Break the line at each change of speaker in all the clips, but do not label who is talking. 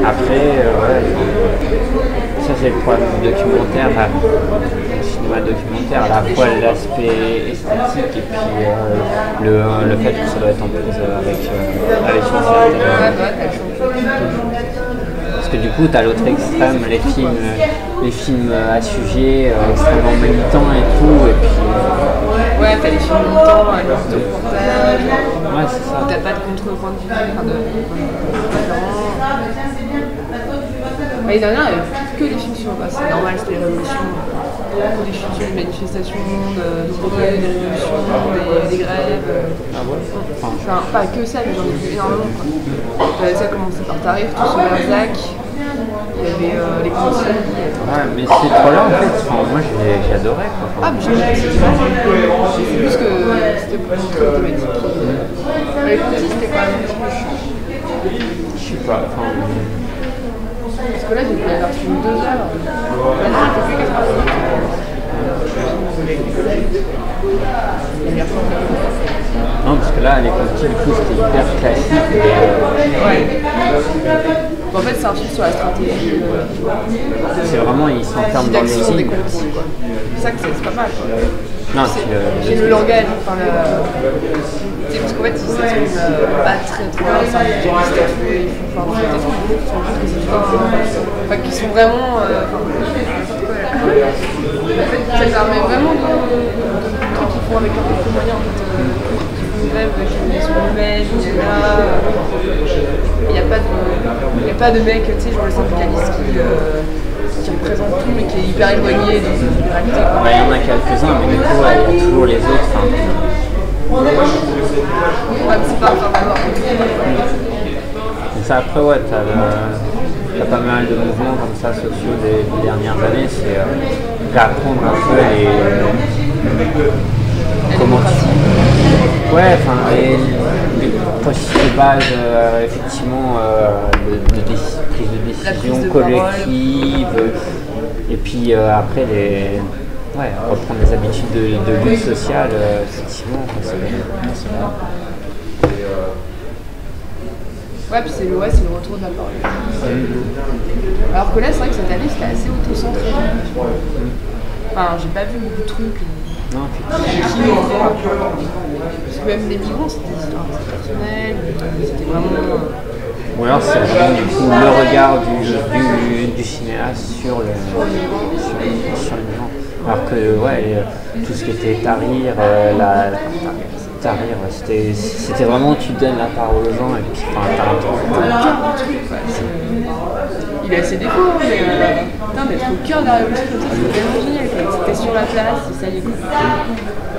Après, ouais, ça c'est le problème du documentaire, le cinéma documentaire, à la fois l'aspect esthétique et puis le fait que ça doit être en prise avec une certaine. Parce que du coup, tu as l'autre extrême, les films à sujet extrêmement militants et tout, et puis.
Ouais, t'as les films militants avec leur reportage.
Ouais, c'est ça.
T'as pas de contre-point de vue, enfin de l'année dernière, il y avait que des films sur. Bah, c'est normal, c'était les révolutions. Que des films sur les manifestations, de progrès, des révolutions, des grèves.
Ah ouais.
Enfin, pas que ça, mais j'en ai vu énormément. Ça a commencé par Tarif, tout sur Berzac. Il y avait les consignes.
Ouais, mais ces trois-là, en fait, moi j'ai adoré. Quoi.
Ah, mais j'ai aimé, c'est plus que c'était pour montrer les thématiques. Les consignes, c'était quand même un petit peu chiant.
Je sais pas,
Parce que là, j'ai vu la version de 2 heures. Maintenant, il fait que 4 heures.
Non, parce que là, les consignes, du coup, c'était hyper classique.
Ouais. En fait, c'est un film sur la stratégie.
C'est vraiment, ils s'enferment dans les
des
signes.
conflits, quoi. C'est ça que c'est pas mal. Quoi.
Non,
c'est le langage. Enfin, parce qu'en fait, ils s'expriment pas très syndicalistes et tout. Ils font des trucs. Ils se rendent compte que c'est pas. Enfin, qu'ils sont vraiment. Ça permet vraiment de trucs qu'ils font avec leurs propres moyens. En fait. Une grève qui sont humaines, il n'y a pas de mec, tu sais, genre le syndicaliste qui représente tout mais qui est hyper éloigné de la réalité.
Il y en a quelques-uns, mais du coup, il y a toujours les autres.
Ouais, mais c'est pas vraiment.
Et ça, après, ouais, t'as pas mal de mouvements comme ça sociaux des dernières années, c'est réapprendre un peu comment ouais, enfin les processus de base effectivement de prise de décision collective et puis après reprendre les habitudes de lutte sociale effectivement c'est bien.
Ouais, puis c'est le retour de la parole. Alors que là, c'est vrai que cette année, c'était assez auto-centré. Enfin, j'ai pas vu beaucoup de trucs.
Non,
Parce que même les migrants, c'était des histoires personnelles, c'était vraiment.
Ou alors c'est vraiment du coup le regard du cinéaste sur le migrant. Alors que tout ce qui était Tahrir, c'était vraiment tu donnes la parole aux gens et puis t'as un truc.
Il a ses défauts, mais d'être au cœur de la révolution comme ça, c'est vraiment génial. T'es sur la place, et ça y est quoi.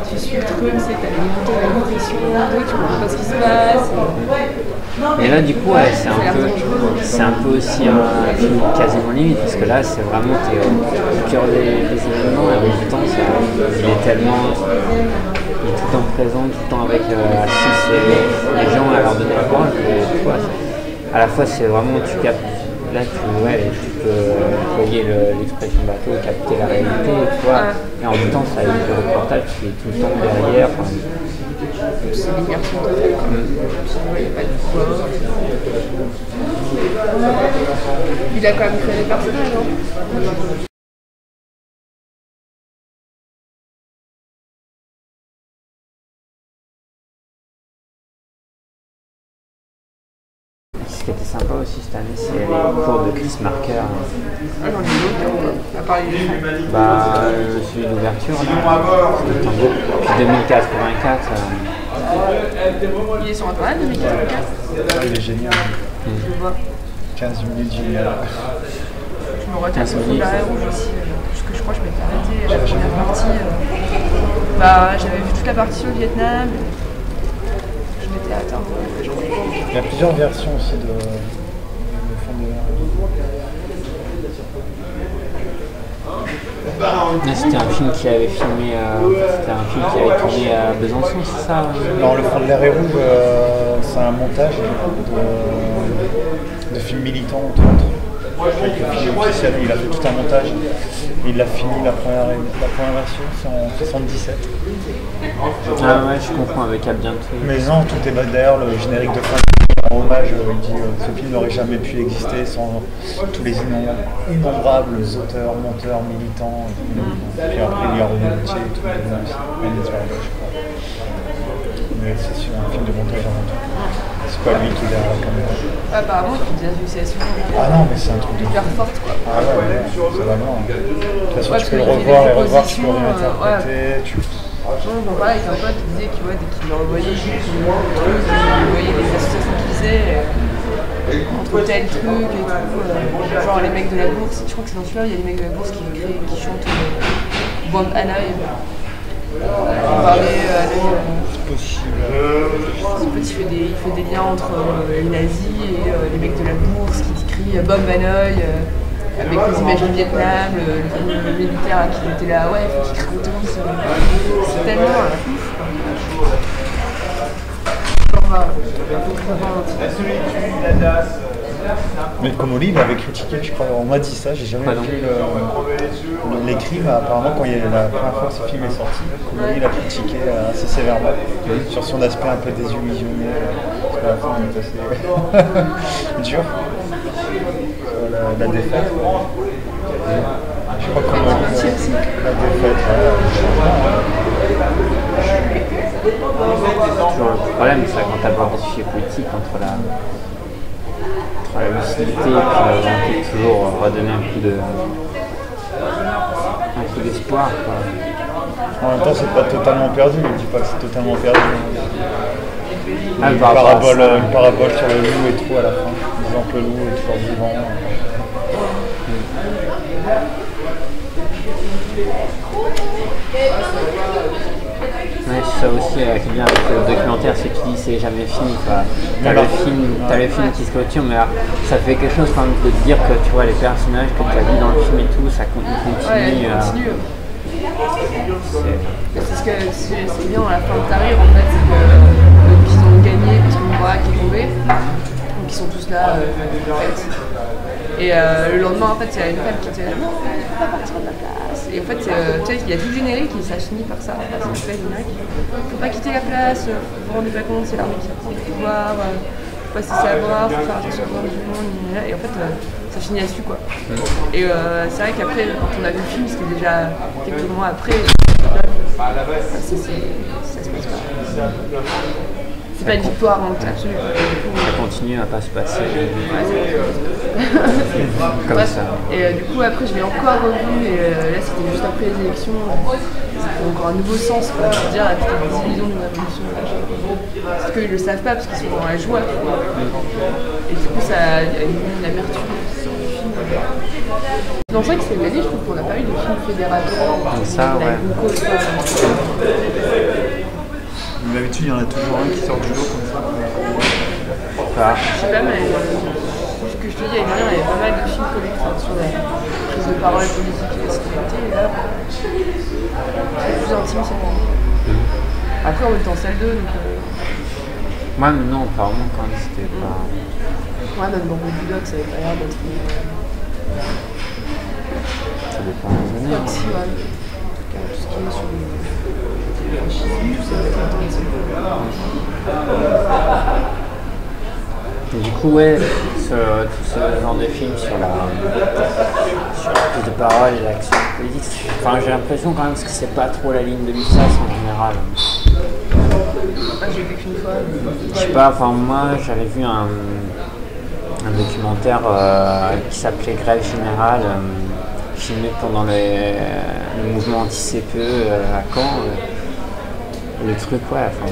Tu suis le truc, t'as des montées de pression, tu comprends pas ce qui se passe.
Et là du coup c'est un peu aussi un film quasiment limite parce que là c'est vraiment t'es au cœur des événements et en même temps il est tellement tout le temps présent, tout le temps avec les gens à leur donner la parole à la fois c'est vraiment tu captes là tu peux employer l'expression bateau, capter la réalité tu vois, et en même temps ça a le reportage qui est tout le temps derrière
c'est l'immersion totale. Il n'y a pas de pouvoir. Il a quand même créé des personnages, non?
Ce qui était sympa aussi cette année, c'est les cours de Chris Marker.
Ah, j'en ai d'autres, à part les
celui d'ouverture, c'était Tango. Puis 2084.
Il est sur internet 2084.
Il est génial.
Je le vois.
15 minutes génial.
Je me retiens sur l'arrêt rouge aussi. Parce que je crois que je m'étais arrêtée à la première partie. J'avais vu toute la partie sur le Vietnam. Je m'étais atteint.
Il y a plusieurs versions aussi de fond de
C'était un film qui avait filmé, c'était un film qui avait tourné à Besançon, c'est ça?
Non, Le Front de l'air est rouge, c'est un montage de films militants, entre autres. Avec le film officiel, il a fait tout un montage. Il a fini la première version, c'est en 77.
Ah ouais, je comprends avec À bientôt.
Mais non, tout est bas d'ailleurs, le générique de fin, hommage, il dit ce film n'aurait jamais pu exister sans tous les innombrables auteurs, monteurs, militants. Puis après, il y a René Gauthier et tout, je crois. Mais c'est sur un film de montage avant tout. C'est pas lui qui est derrière la caméra.
Apparemment, il fait des associations.
Ah non, mais c'est un truc
hyper forte, quoi.
Ah ouais, ça va loin. De toute façon, tu peux le revoir et revoir, tu peux réinterpréter.
Bon, voilà, avec un pote qui disait que dès qu'il envoyait il voyait des associations qu'il faisait entre tel truc et tout. Genre les mecs de la bourse, je crois que c'est dans celui-là, il y a les mecs de la bourse qui chantent Bombe à l'œil. On parlait à l'œil.
C'est possible.
Il fait des liens entre les nazis et les mecs de la bourse qui crient Bombe à l'œil. Avec les images du Vietnam, le militaire qui était là, ouais, il faut qu'il crée autant, c'est tellement ouf.
Mais Comolli, il avait critiqué, je crois, on m'a dit ça, j'ai jamais vu l'écrit, mais apparemment quand la première fois que ce film est sorti, Comolli il a critiqué assez sévèrement sur son aspect un peu désillusionné, parce que la fin est assez dur. La défaite. Je crois qu'on a la défaite.
Toujours le problème, c'est quand tu abordes des sujets politiques entre la lucidité et puis la volonté de toujours redonner un peu d'espoir.
En même temps, c'est pas totalement perdu, je dis pas que c'est totalement perdu.
Une
parabole sur le loup et tout à la fin, disant que le loup est toujours vivant.
Ouais, c'est ça aussi qui est bien avec le documentaire, c'est qu'il dit c'est jamais fini. T'as le film qui se clôture, mais là, ça fait quelque chose quand même de te dire que tu vois les personnages que tu as vus dans le film et tout, ça continue.
Ouais, continue. C'est bien dans la fin de Tahrir en fait, c'est qu'ils ont gagné parce que Moubarak est tombé, donc ils sont tous là en fait. Et le lendemain en fait il y a une femme qui était là, non, on ne peut pas partir de la place. Et en fait tu sais, il y a tout le générique et ça finit par ça. Il ne faut pas quitter la place, vous vous rendez pas compte, c'est l'armée qui prend le pouvoir, faut pas se laisser avoir, faut faire attention au du monde, et en fait ça finit là-dessus quoi. Et c'est vrai qu'après quand on a vu le film, c'était déjà quelques mois après, ça se passe pas. C'est pas une victoire absolue.
Ça continue à pas se passer. Comme
bref,
ça.
Et du coup après je l'ai encore revu et là c'était juste après les élections. Ça fait encore un nouveau sens quoi, je veux dire la petite division d'une révolution. Parce qu'ils le savent pas parce qu'ils sont dans la joie. Et du coup ça il y a une amertume sur le film. Non, c'est vrai que c'est l'année, je trouve qu'on n'a pas eu de film fédérateur.
Ça, ouais.
D'habitude, il y en a toujours un qui sort du lot comme ça.
Je sais pas, mais ce que je te dis, avec Marien, il y avait pas mal de films collectifs sur la prise de parole politique et la sécurité. Et là, c'est plus intime cette année. Après, on était en salle 2, donc.
Moi, non, apparemment, quand même, c'était pas.
Ouais, même dans le Bulldog, ça avait pas l'air d'être.
Ça dépend des années.
Ouais, si, ouais. Tout ce qui est sur le fascisme, tout ça va être intéressant.
Et du coup, ouais, tout ce genre de film sur la prise de parole et l'action politique, enfin, j'ai l'impression quand même que c'est pas trop la ligne de l'USAS en général.
J'ai vu qu'une fois.
Je sais pas, enfin, moi j'avais vu un documentaire qui s'appelait Grève Générale, filmé pendant le mouvement anti-CPE à Caen. Le truc, ouais, enfin,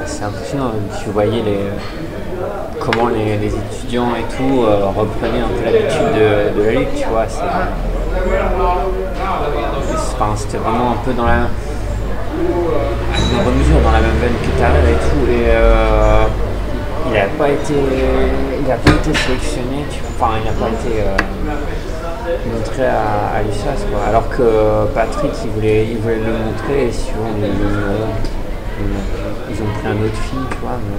c'est impressionnant. Tu voyais comment les étudiants et tout reprenaient un peu l'habitude de la lutte, tu vois. C'était vraiment un peu dans la mesure, dans la même veine que Tahrir et tout. Et il n'a pas été sélectionné, enfin, il n'a pas été montré à l'USAS, quoi. Alors que Patrick, il voulait le montrer, et souvent ils ont pris un autre film, tu vois. Mais...